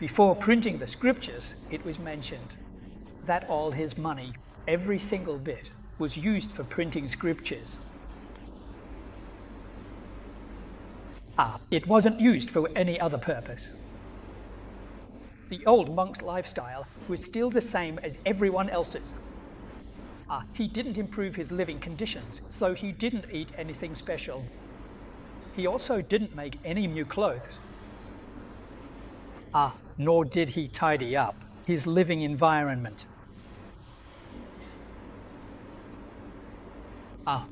Before printing the scriptures, it was mentioned that all his money, every single bit, was used for printing scriptures. It wasn't used for any other purpose. The old monk's lifestyle was still the same as everyone else's. He didn't improve his living conditions, so he didn't eat anything special. He also didn't make any new clothes. Nor did he tidy up his living environment.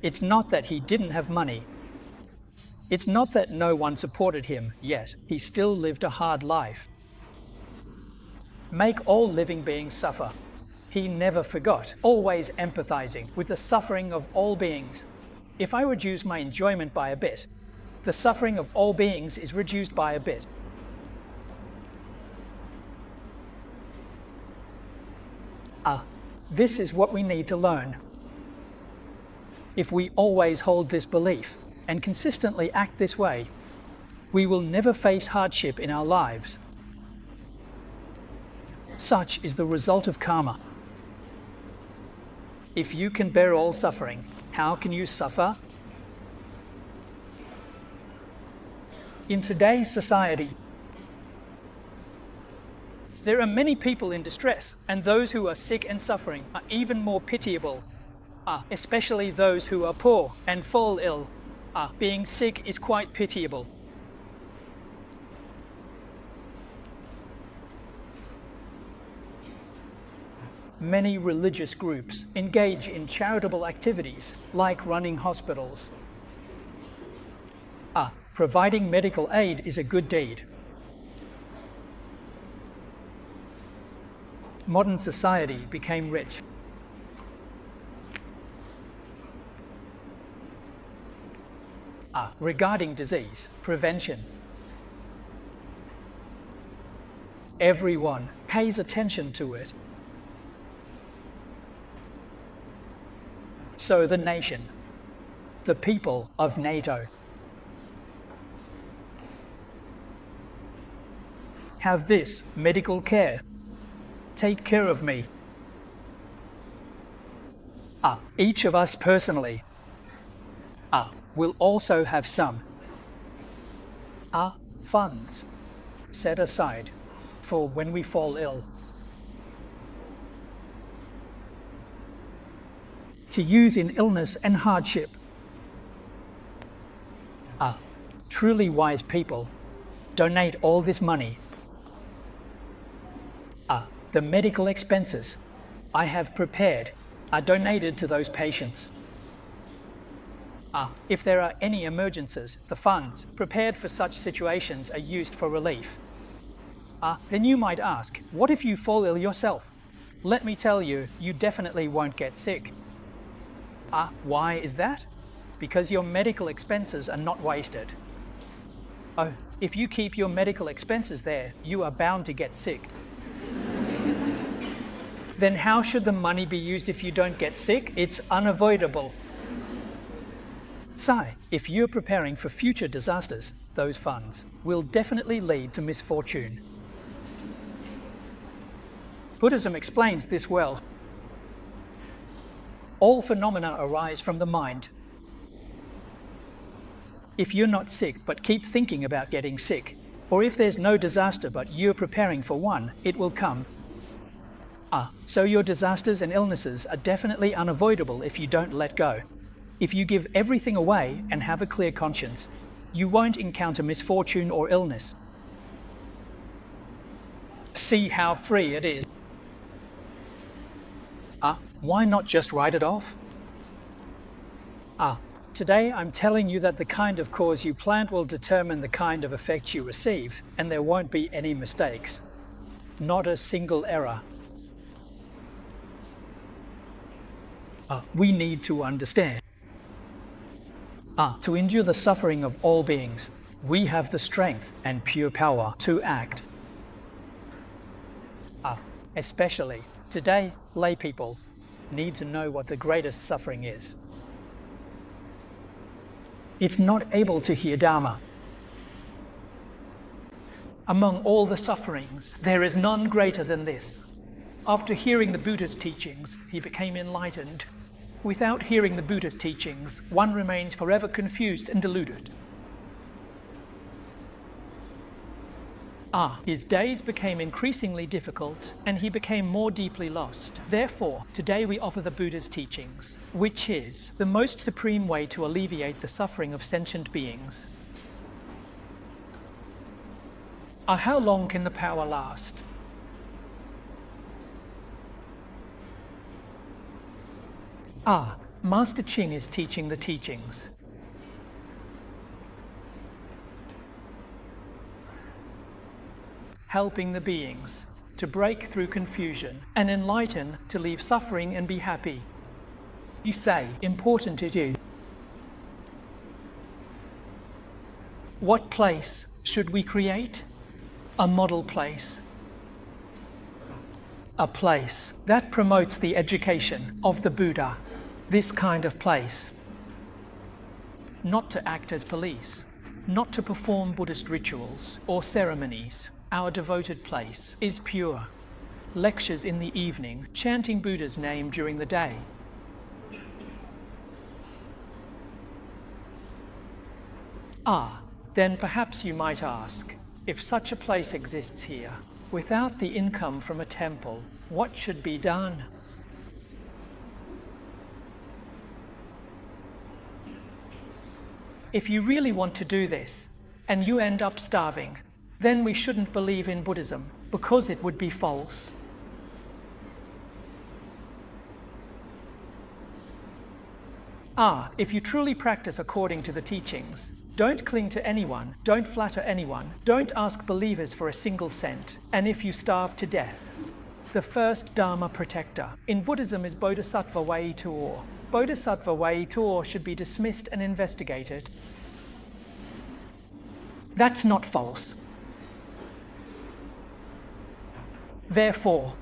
It's not that he didn't have money. It's not that no one supported him, yet he still lived a hard life. Make all living beings suffer. He never forgot, always empathizing with the suffering of all beings. If I reduce my enjoyment by a bit, the suffering of all beings is reduced by a bit. This is what we need to learn. If we always hold this belief and consistently act this way, we will never face hardship in our lives. Such is the result of karma. If you can bear all suffering, how can you suffer? In today's society, there are many people in distress, and those who are sick and suffering are even more pitiable, especially those who are poor and fall ill. Being sick is quite pitiable. Many religious groups engage in charitable activities like running hospitals. Providing medical aid is a good deed. Modern society became rich. Regarding disease, prevention. Everyone pays attention to it. So the nation, the people of NATO, have this medical care. Take care of me. Each of us personally will also have some funds set aside for when we fall ill, to use in illness and hardship. Truly wise people donate all this money. The medical expenses I have prepared are donated to those patients. If there are any emergencies, the funds prepared for such situations are used for relief. Then you might ask, what if you fall ill yourself? Let me tell you, you definitely won't get sick. Why is that? Because your medical expenses are not wasted. If you keep your medical expenses there, you are bound to get sick. Then how should the money be used if you don't get sick? It's unavoidable. If you're preparing for future disasters, those funds will definitely lead to misfortune. Buddhism explains this well. All phenomena arise from the mind. If you're not sick but keep thinking about getting sick, or if there's no disaster but you're preparing for one, it will come. So your disasters and illnesses are definitely unavoidable if you don't let go. If you give everything away and have a clear conscience, you won't encounter misfortune or illness. See how free it is. Why not just write it off? Today I'm telling you that the kind of cause you plant will determine the kind of effect you receive, and there won't be any mistakes. Not a single error. We need to understand. To endure the suffering of all beings, we have the strength and pure power to act. Especially today, lay people need to know what the greatest suffering is. It's not able to hear Dharma. Among all the sufferings, there is none greater than this. After hearing the Buddha's teachings, he became enlightened. Without hearing the Buddha's teachings, one remains forever confused and deluded. His days became increasingly difficult, and he became more deeply lost. Therefore, today we offer the Buddha's teachings, which is the most supreme way to alleviate the suffering of sentient beings. How long can the power last? Master Ching is teaching the teachings. Helping the beings to break through confusion and enlighten, to leave suffering and be happy. You say, important it is. What place should we create? A model place. A place that promotes the education of the Buddha. This kind of place. Not to act as police, not to perform Buddhist rituals or ceremonies. Our devoted place is pure. Lectures in the evening, chanting Buddha's name during the day. Then perhaps you might ask, if such a place exists here, without the income from a temple, what should be done? If you really want to do this, and you end up starving, then we shouldn't believe in Buddhism, because it would be false. If you truly practice according to the teachings, don't cling to anyone, don't flatter anyone, don't ask believers for a single cent, and if you starve to death. The first Dharma protector in Buddhism is Bodhisattva Wei Tuor. Bodhisattva Wei Tuor should be dismissed and investigated. That's not false. Therefore,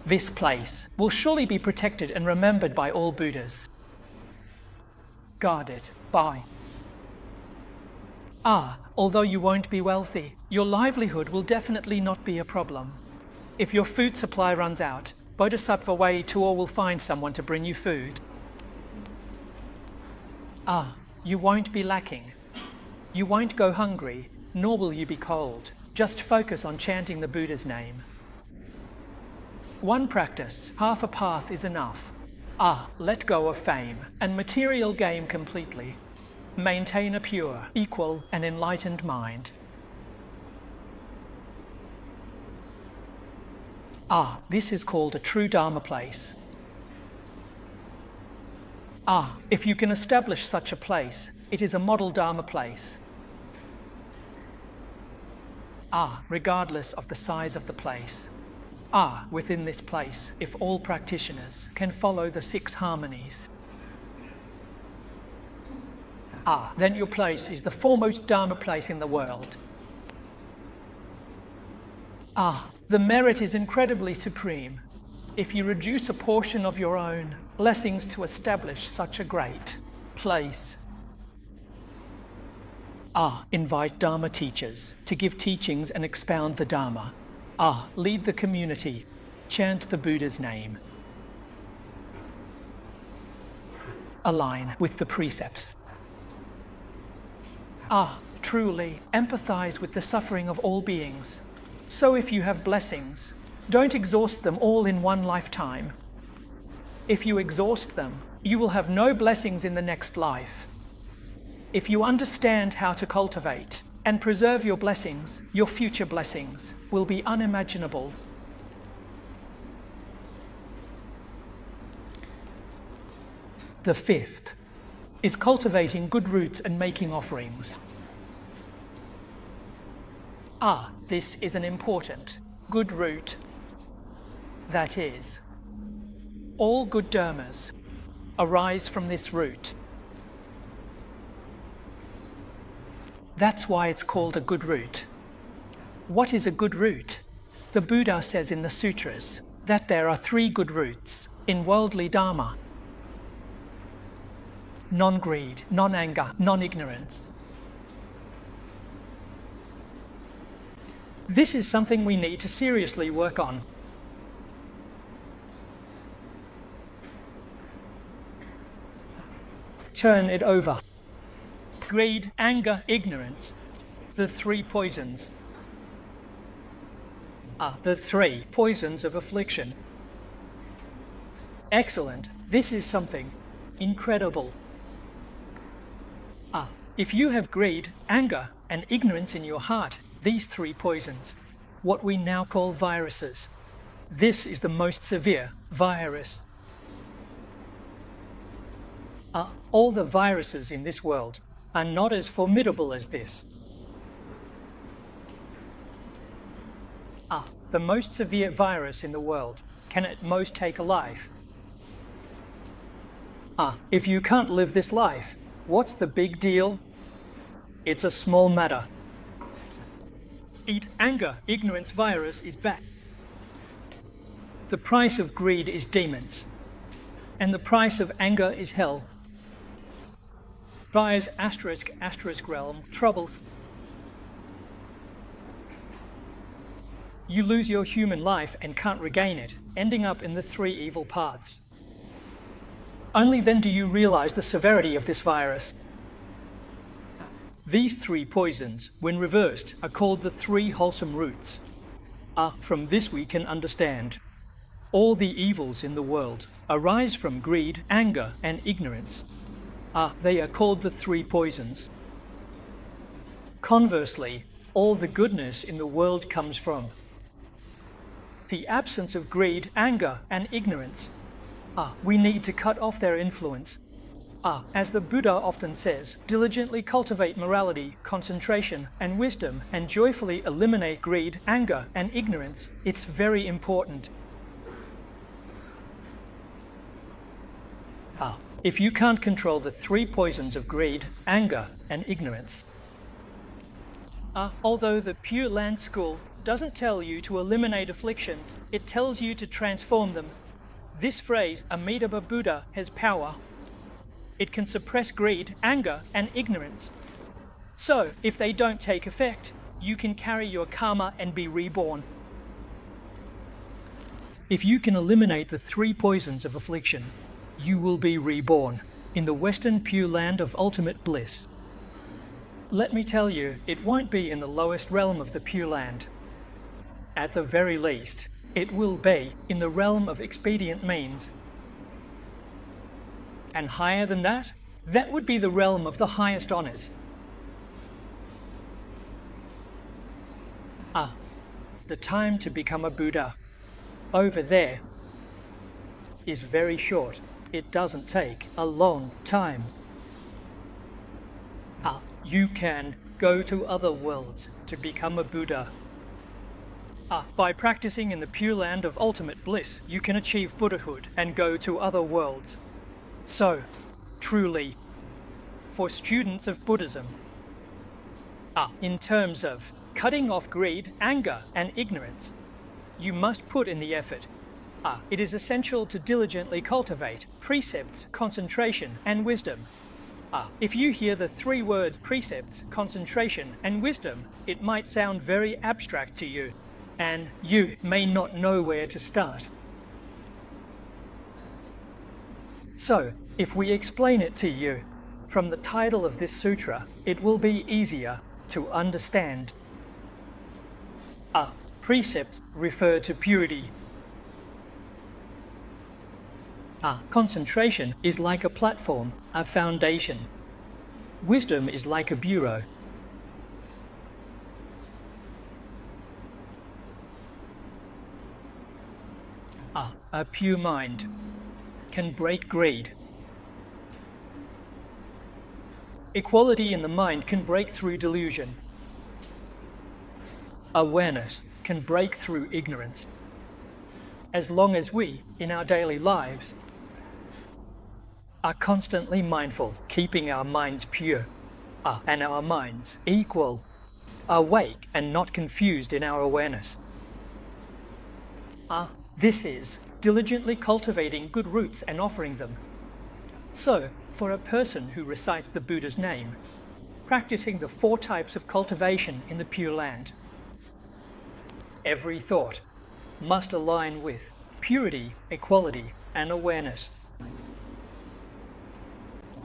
this place will surely be protected and remembered by all Buddhas. Guarded by. Although you won't be wealthy, your livelihood will definitely not be a problem. If your food supply runs out, Bodhisattva Wei Tuor will find someone to bring you food. You won't be lacking. You won't go hungry, nor will you be cold. Just focus on chanting the Buddha's name. One practice, half a path is enough. Let go of fame and material gain completely. Maintain a pure, equal, and enlightened mind. This is called a true Dharma place. If you can establish such a place, it is a model Dharma place. Regardless of the size of the place. Within this place, if all practitioners can follow the 6 harmonies. Then your place is the foremost Dharma place in the world. The merit is incredibly supreme. If you reduce a portion of your own blessings to establish such a great place. Invite Dharma teachers to give teachings and expound the Dharma. Lead the community. Chant the Buddha's name. Align with the precepts. Truly empathize with the suffering of all beings. So if you have blessings, don't exhaust them all in one lifetime. If you exhaust them, you will have no blessings in the next life. If you understand how to cultivate and preserve your blessings, your future blessings will be unimaginable. The 5th is cultivating good roots and making offerings. This is an important, good root. That is, all good dharmas arise from this root. That's why it's called a good root. What is a good root? The Buddha says in the Sutras that there are 3 good roots in worldly Dharma. Non-greed, non-anger, non-ignorance. This is something we need to seriously work on. Turn it over. Greed, anger, ignorance. The three poisons are the three poisons of affliction. Excellent. This is something incredible. If you have greed, anger, and ignorance in your heart, these three poisons, what we now call viruses, this is the most severe virus. All the viruses in this world are not as formidable as this. The most severe virus in the world can at most take a life. If you can't live this life, what's the big deal? It's a small matter. Eat anger, ignorance virus is back. The price of greed is demons, and the price of anger is hell. Rise *** realm troubles. You lose your human life and can't regain it, ending up in the three evil paths. Only then do you realize the severity of this virus. These three poisons, when reversed, are called the three wholesome roots. From this we can understand. All the evils in the world arise from greed, anger, and ignorance. They are called the three poisons. Conversely, all the goodness in the world comes from the absence of greed, anger, and ignorance. We need to cut off their influence. As the Buddha often says, diligently cultivate morality, concentration, and wisdom, and joyfully eliminate greed, anger, and ignorance. It's very important. If you can't control the three poisons of greed, anger, and ignorance, although the Pure Land School doesn't tell you to eliminate afflictions, it tells you to transform them. This phrase, Amitabha Buddha, has power. It can suppress greed, anger, and ignorance. So, if they don't take effect, you can carry your karma and be reborn. If you can eliminate the three poisons of affliction, you will be reborn in the Western Pure Land of ultimate bliss. Let me tell you, it won't be in the lowest realm of the Pure Land. At the very least, it will be in the realm of expedient means. And higher than that, that would be the realm of the highest honors. The time to become a Buddha, over there, is very short. It doesn't take a long time. You can go to other worlds to become a Buddha. By practicing in the Pure Land of ultimate bliss, you can achieve Buddhahood and go to other worlds. So, truly, for students of Buddhism, in terms of cutting off greed, anger, and ignorance, you must put in the effort. It is essential to diligently cultivate precepts, concentration, and wisdom. If you hear the three words precepts, concentration, and wisdom, it might sound very abstract to you, and you may not know where to start. So, if we explain it to you from the title of this sutra, it will be easier to understand. Precepts refer to purity. Concentration is like a platform, a foundation. Wisdom is like a bureau. A pure mind can break greed. Equality in the mind can break through delusion. Awareness can break through ignorance. As long as we, in our daily lives, are constantly mindful, keeping our minds pure, and our minds equal, awake and not confused in our awareness. This is diligently cultivating good roots and offering them. So, for a person who recites the Buddha's name, practicing the 4 types of cultivation in the Pure Land, Every thought must align with purity, equality, and awareness.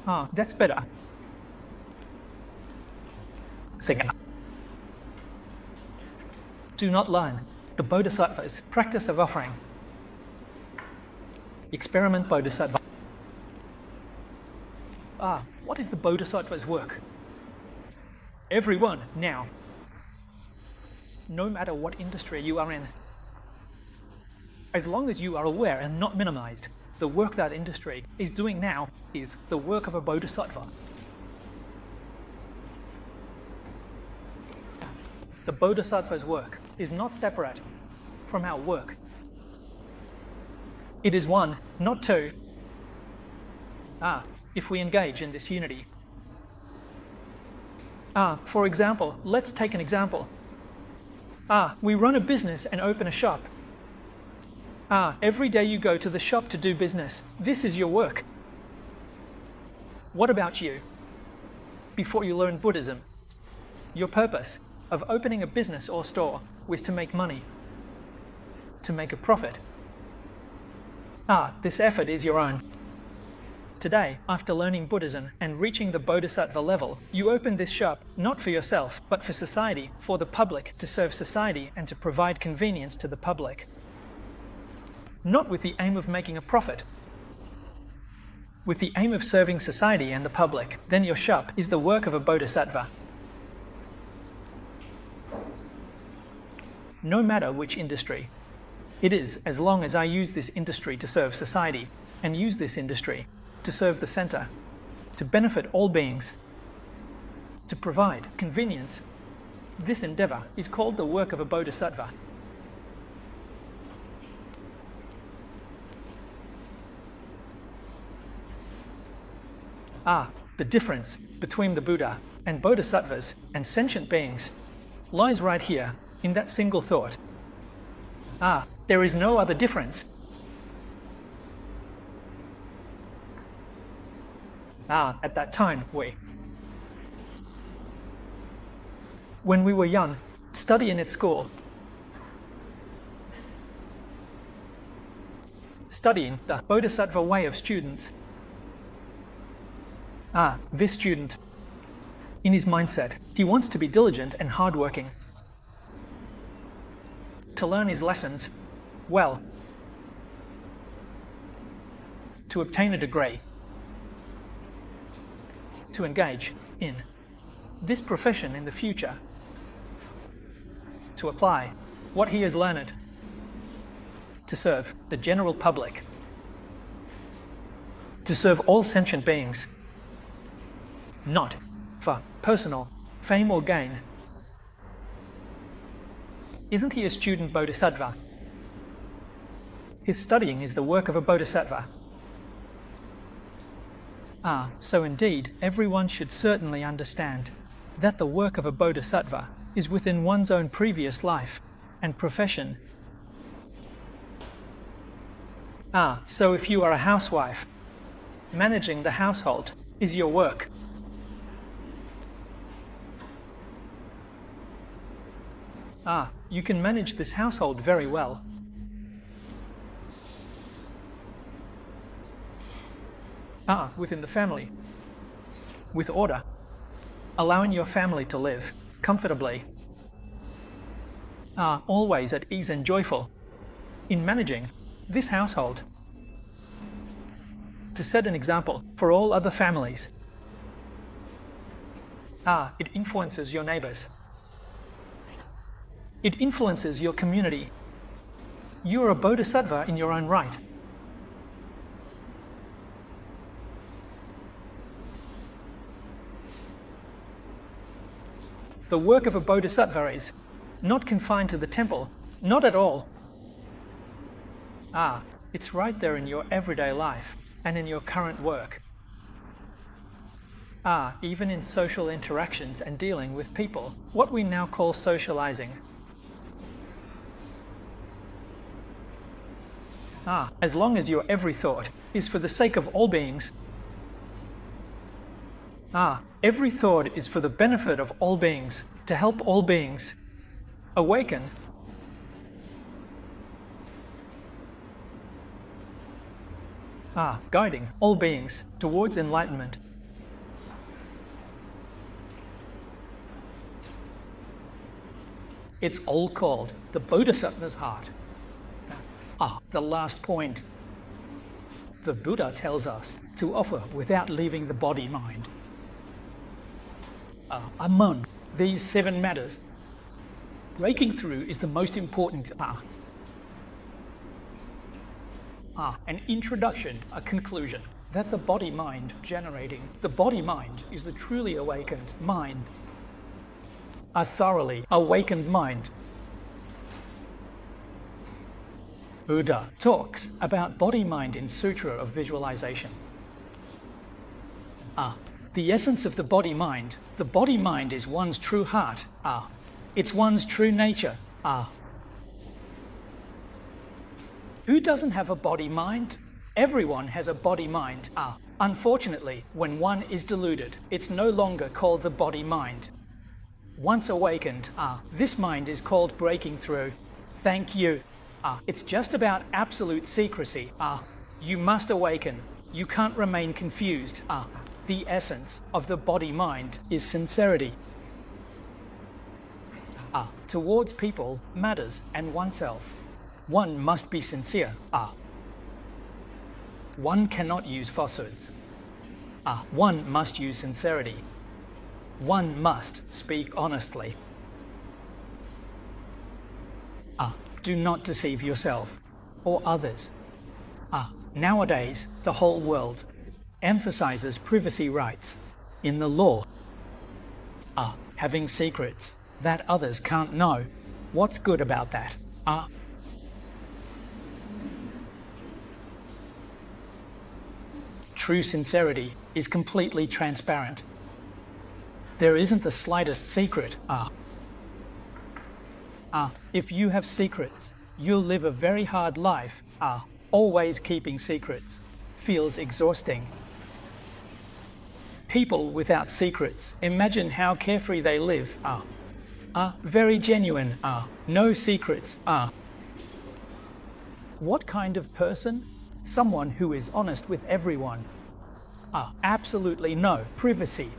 Ah, that's better. Second, do not learn the Bodhisattva's practice of offering. Experiment Bodhisattva. Ah, what is the Bodhisattva's work? Everyone, now, no matter what industry you are in, as long as you are aware and not minimized, the work that industry is doing now is the work of a Bodhisattva. The Bodhisattva's work is not separate from our work. It is one, not two. If we engage in this unity. For example, let's take an example. We run a business and open a shop. Every day you go to the shop to do business. This is your work. What about you? Before you learned Buddhism, your purpose of opening a business or store was to make money, to make a profit. This effort is your own. Today, after learning Buddhism and reaching the Bodhisattva level, you open this shop not for yourself, but for society, for the public, to serve society and to provide convenience to the public. Not with the aim of making a profit, with the aim of serving society and the public. Then your shop is the work of a Bodhisattva. No matter which industry it is, as long as I use this industry to serve society and use this industry to serve the center, to benefit all beings, to provide convenience, this endeavor is called the work of a Bodhisattva. The difference between the Buddha and Bodhisattvas and sentient beings lies right here in that single thought. There is no other difference. At that time, when we were young, studying at school, studying the Bodhisattva way of students, this student, in his mindset, he wants to be diligent and hardworking, to learn his lessons well, to obtain a degree, to engage in this profession in the future, to apply what he has learned to serve the general public, to serve all sentient beings, not for personal fame or gain. Isn't he a student Bodhisattva? His studying is the work of a Bodhisattva. So indeed, everyone should certainly understand that the work of a Bodhisattva is within one's own previous life and profession. So if you are a housewife, managing the household is your work. You can manage this household very well. Within the family, with order, allowing your family to live comfortably, always at ease and joyful in managing this household, to set an example for all other families. It influences your neighbors. It influences your community. You are a Bodhisattva in your own right. The work of a Bodhisattva is not confined to the temple, not at all. It's right there in your everyday life and in your current work. Even in social interactions and dealing with people, what we now call socializing. As long as your every thought is for the sake of all beings, every thought is for the benefit of all beings, to help all beings awaken guiding all beings towards enlightenment. It's all called the Bodhisattva's heart. The last point. The Buddha tells us to offer without leaving the body-mind. Among these 7 matters, breaking through is the most important. An introduction, a conclusion, that the body-mind generating. The body-mind is the truly awakened mind. A thoroughly awakened mind. Buddha talks about body-mind in Sutra of Visualization. The essence of the body-mind. The body-mind is one's true heart. It's one's true nature. Who doesn't have a body-mind? Everyone has a body-mind. Unfortunately, when one is deluded, it's no longer called the body-mind. Once awakened, this mind is called breaking through. Thank you. It's just about absolute secrecy. You must awaken. You can't remain confused. The essence of the body-mind is sincerity. Towards people, matters, and oneself. One must be sincere. One cannot use falsehoods. One must use sincerity. One must speak honestly. Do not deceive yourself or others. Nowadays, the whole world emphasizes privacy rights in the law. Having secrets that others can't know. What's good about that? True sincerity is completely transparent. There isn't the slightest secret. If you have secrets, you'll live a very hard life. Always keeping secrets feels exhausting. People without secrets, imagine how carefree they live. Very genuine. No secrets. What kind of person? Someone who is honest with everyone. Absolutely no privacy.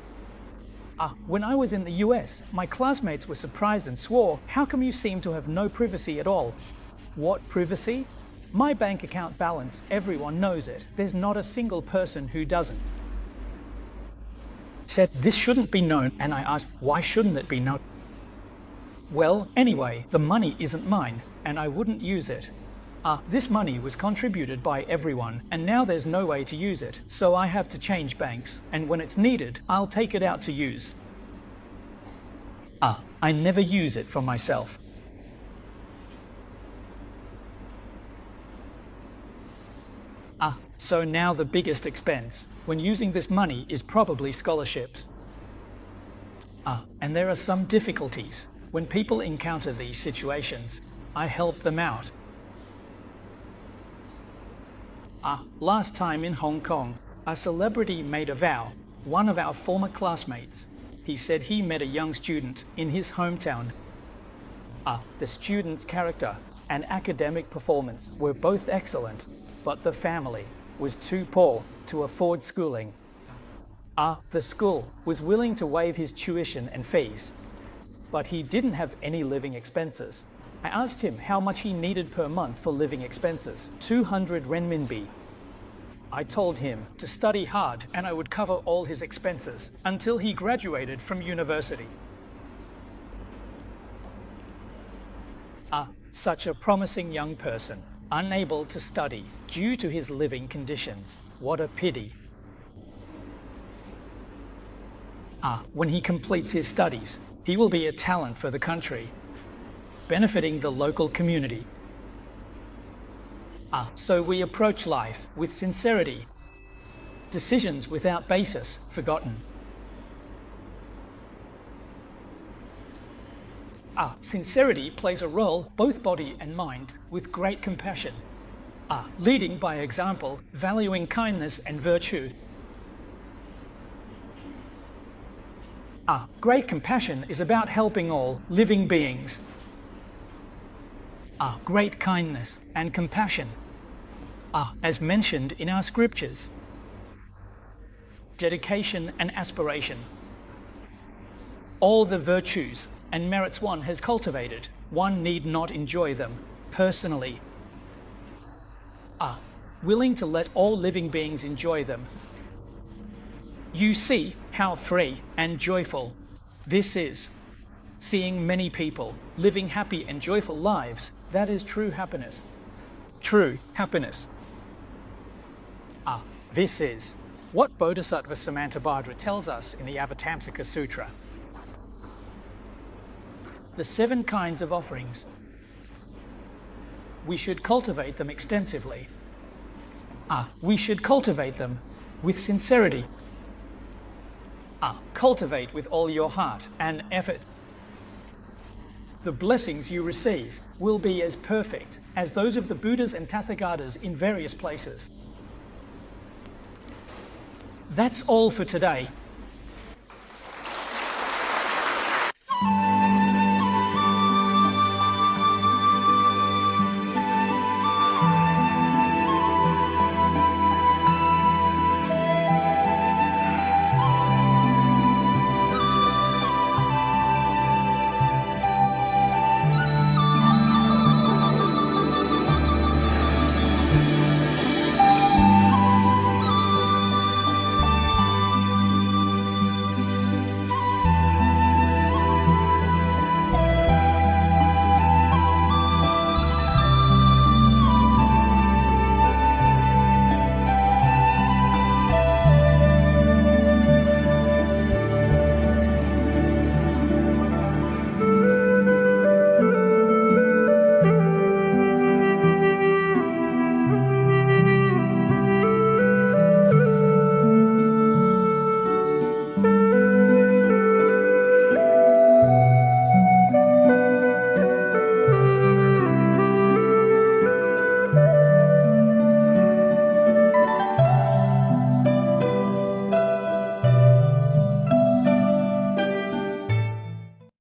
When I was in the US, my classmates were surprised and swore, "How come you seem to have no privacy at all?" What privacy? My bank account balance, everyone knows it. There's not a single person who doesn't. Said this shouldn't be known, and I asked, why shouldn't it be known? Well, anyway, the money isn't mine, and I wouldn't use it. This money was contributed by everyone, and now there's no way to use it, so I have to change banks, and when it's needed, I'll take it out to use. I never use it for myself. So now the biggest expense when using this money is probably scholarships. And there are some difficulties. When people encounter these situations, I help them out. Last time in Hong Kong, a celebrity made a vow. One of our former classmates, he said he met a young student in his hometown. The student's character and academic performance were both excellent, but the family was too poor to afford schooling. The school was willing to waive his tuition and fees, but he didn't have any living expenses. I asked him how much he needed per month for living expenses. 200 renminbi. I told him to study hard and I would cover all his expenses until he graduated from university. Such a promising young person, unable to study due to his living conditions. What a pity. When he completes his studies, he will be a talent for the country, benefiting the local community. So we approach life with sincerity. Decisions without basis forgotten. Sincerity plays a role, both body and mind, with great compassion. Leading by example, valuing kindness and virtue. Great compassion is about helping all living beings. Great kindness and compassion as mentioned in our scriptures. Dedication and aspiration. All the virtues and merits one has cultivated, one need not enjoy them personally. Willing to let all living beings enjoy them. You see how free and joyful this is. Seeing many people living happy and joyful lives, that is true happiness. True happiness. This is what Bodhisattva Samantabhadra tells us in the Avatamsaka Sutra. The 7 kinds of offerings. We should cultivate them extensively. We should cultivate them with sincerity. Cultivate with all your heart and effort. The blessings you receive will be as perfect as those of the Buddhas and Tathagatas in various places. That's all for today.